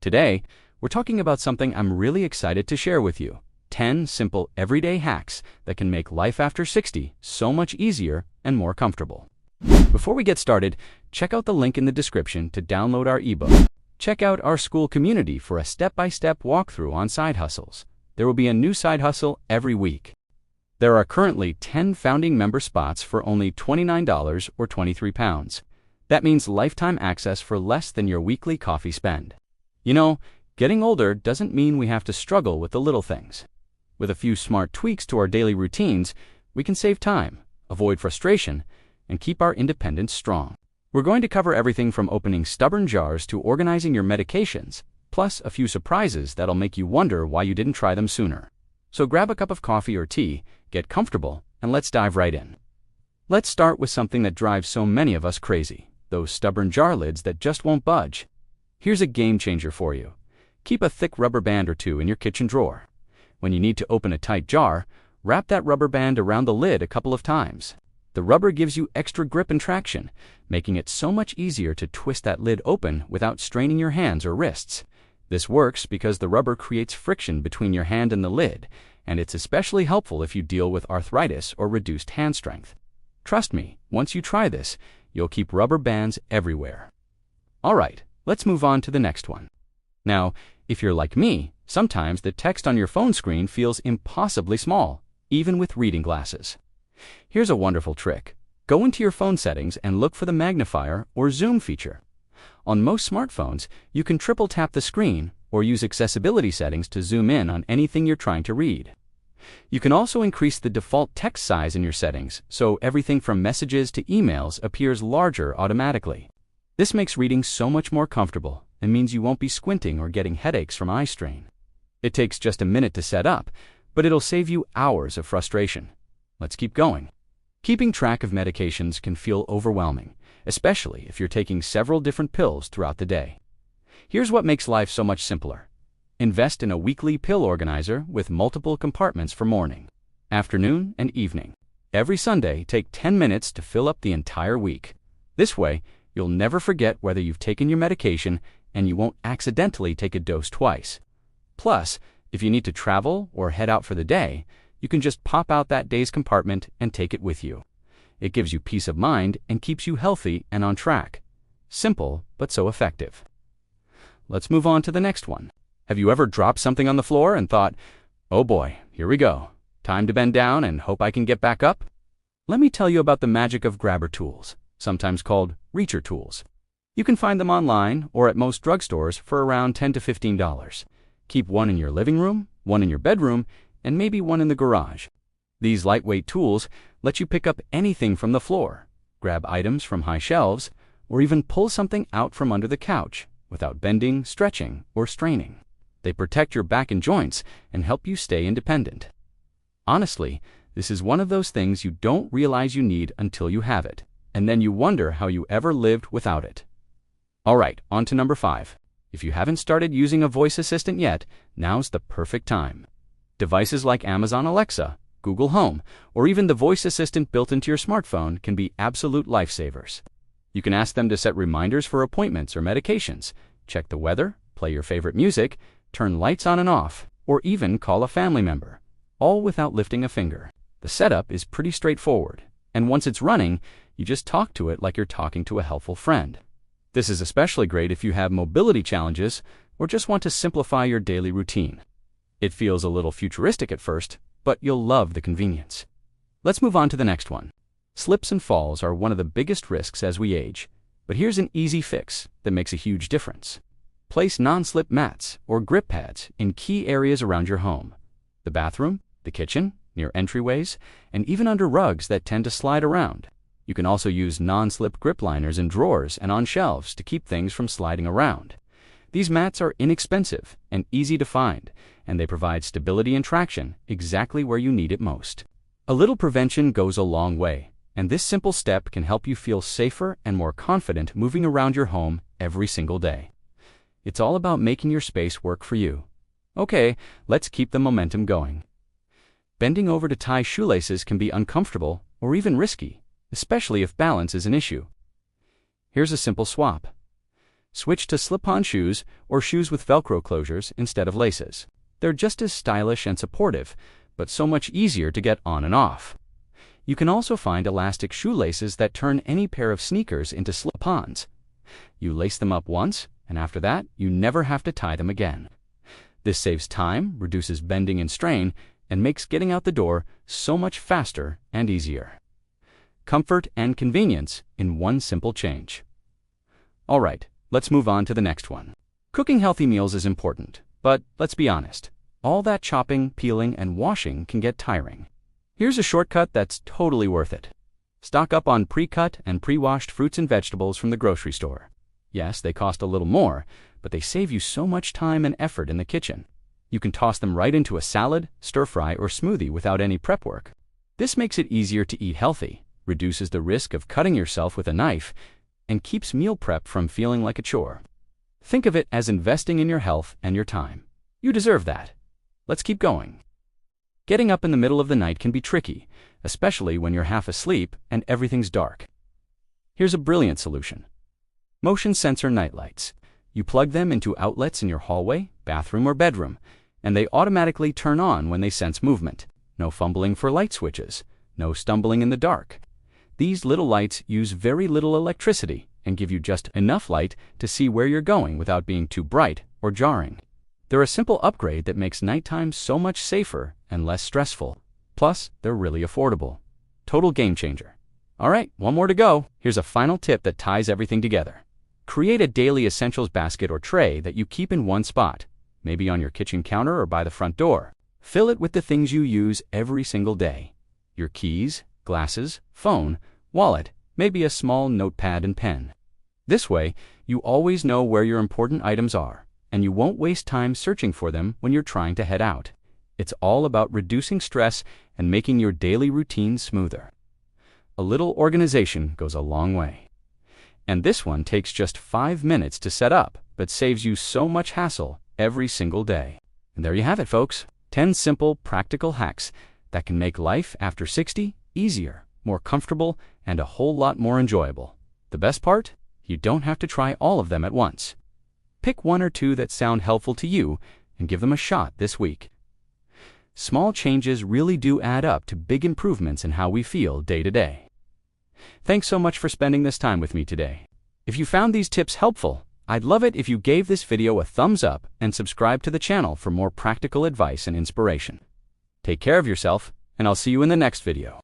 Today, we're talking about something I'm really excited to share with you. 10 simple everyday hacks that can make life after 60 so much easier and more comfortable. Before we get started, check out the link in the description to download our ebook. Check out our Skool community for a step-by-step walkthrough on side hustles. There will be a new side hustle every week. There are currently 10 founding member spots for only $29 or £23. That means lifetime access for less than your weekly coffee spend. You know, getting older doesn't mean we have to struggle with the little things. With a few smart tweaks to our daily routines, we can save time, avoid frustration, and keep our independence strong. We're going to cover everything from opening stubborn jars to organizing your medications, plus a few surprises that'll make you wonder why you didn't try them sooner. So grab a cup of coffee or tea, get comfortable, and let's dive right in. Let's start with something that drives so many of us crazy, those stubborn jar lids that just won't budge. Here's a game changer for you. Keep a thick rubber band or two in your kitchen drawer. When you need to open a tight jar, wrap that rubber band around the lid a couple of times. The rubber gives you extra grip and traction, making it so much easier to twist that lid open without straining your hands or wrists. This works because the rubber creates friction between your hand and the lid, and it's especially helpful if you deal with arthritis or reduced hand strength. Trust me, once you try this, you'll keep rubber bands everywhere. All right, let's move on to the next one. Now, if you're like me, sometimes the text on your phone screen feels impossibly small, even with reading glasses. Here's a wonderful trick. Go into your phone settings and look for the Magnifier or Zoom feature. On most smartphones, you can triple tap the screen or use accessibility settings to zoom in on anything you're trying to read. You can also increase the default text size in your settings so everything from messages to emails appears larger automatically. This makes reading so much more comfortable and means you won't be squinting or getting headaches from eye strain. It takes just a minute to set up, but it'll save you hours of frustration. Let's keep going. Keeping track of medications can feel overwhelming, especially if you're taking several different pills throughout the day. Here's what makes life so much simpler. Invest in a weekly pill organizer with multiple compartments for morning, afternoon, and evening. Every Sunday, take 10 minutes to fill up the entire week. This way, you'll never forget whether you've taken your medication and you won't accidentally take a dose twice. Plus, if you need to travel or head out for the day, you can just pop out that day's compartment and take it with you. It gives you peace of mind and keeps you healthy and on track. Simple, but so effective. Let's move on to the next one. Have you ever dropped something on the floor and thought, oh boy, here we go. Time to bend down and hope I can get back up? Let me tell you about the magic of grabber tools, sometimes called reacher tools. You can find them online or at most drugstores for around $10 to $15. Keep one in your living room, one in your bedroom, and maybe one in the garage. These lightweight tools let you pick up anything from the floor, grab items from high shelves, or even pull something out from under the couch without bending, stretching, or straining. They protect your back and joints and help you stay independent. Honestly, this is one of those things you don't realize you need until you have it, and then you wonder how you ever lived without it. All right, on to number 5. If you haven't started using a voice assistant yet, now's the perfect time. Devices like Amazon Alexa, Google Home, or even the voice assistant built into your smartphone can be absolute lifesavers. You can ask them to set reminders for appointments or medications, check the weather, play your favorite music, turn lights on and off, or even call a family member, all without lifting a finger. The setup is pretty straightforward, and once it's running, you just talk to it like you're talking to a helpful friend. This is especially great if you have mobility challenges or just want to simplify your daily routine. It feels a little futuristic at first, but you'll love the convenience. Let's move on to the next one. Slips and falls are one of the biggest risks as we age, but here's an easy fix that makes a huge difference. Place non-slip mats or grip pads in key areas around your home. The bathroom, the kitchen, near entryways, and even under rugs that tend to slide around. You can also use non-slip grip liners in drawers and on shelves to keep things from sliding around. These mats are inexpensive and easy to find, and they provide stability and traction exactly where you need it most. A little prevention goes a long way, and this simple step can help you feel safer and more confident moving around your home every single day. It's all about making your space work for you. Okay, let's keep the momentum going. Bending over to tie shoelaces can be uncomfortable or even risky, especially if balance is an issue. Here's a simple swap. Switch to slip-on shoes or shoes with Velcro closures instead of laces. They're just as stylish and supportive, but so much easier to get on and off. You can also find elastic shoelaces that turn any pair of sneakers into slip-ons. You lace them up once, and after that, you never have to tie them again. This saves time, reduces bending and strain, and makes getting out the door so much faster and easier. Comfort and convenience in one simple change. All right, let's move on to the next one. Cooking healthy meals is important, but let's be honest. All that chopping, peeling, and washing can get tiring. Here's a shortcut that's totally worth it. Stock up on pre-cut and pre-washed fruits and vegetables from the grocery store. Yes, they cost a little more, but they save you so much time and effort in the kitchen. You can toss them right into a salad, stir-fry, or smoothie without any prep work. This makes it easier to eat healthy, reduces the risk of cutting yourself with a knife, and keeps meal prep from feeling like a chore. Think of it as investing in your health and your time. You deserve that. Let's keep going. Getting up in the middle of the night can be tricky, especially when you're half asleep and everything's dark. Here's a brilliant solution. Motion sensor nightlights. You plug them into outlets in your hallway, bathroom, or bedroom, and they automatically turn on when they sense movement. No fumbling for light switches. No stumbling in the dark. These little lights use very little electricity and give you just enough light to see where you're going without being too bright or jarring. They're a simple upgrade that makes nighttime so much safer and less stressful. Plus, they're really affordable. Total game changer. All right, one more to go. Here's a final tip that ties everything together. Create a daily essentials basket or tray that you keep in one spot, maybe on your kitchen counter or by the front door. Fill it with the things you use every single day. Your keys, glasses, phone, wallet, maybe a small notepad and pen. This way, you always know where your important items are, and you won't waste time searching for them when you're trying to head out. It's all about reducing stress and making your daily routine smoother. A little organization goes a long way. And this one takes just 5 minutes to set up, but saves you so much hassle every single day. And there you have it, folks. 10 simple, practical hacks that can make life after 60 easier, more comfortable, and a whole lot more enjoyable. The best part? You don't have to try all of them at once. Pick one or two that sound helpful to you and give them a shot this week. Small changes really do add up to big improvements in how we feel day to day. Thanks so much for spending this time with me today. If you found these tips helpful, I'd love it if you gave this video a thumbs up and subscribe to the channel for more practical advice and inspiration. Take care of yourself, and I'll see you in the next video.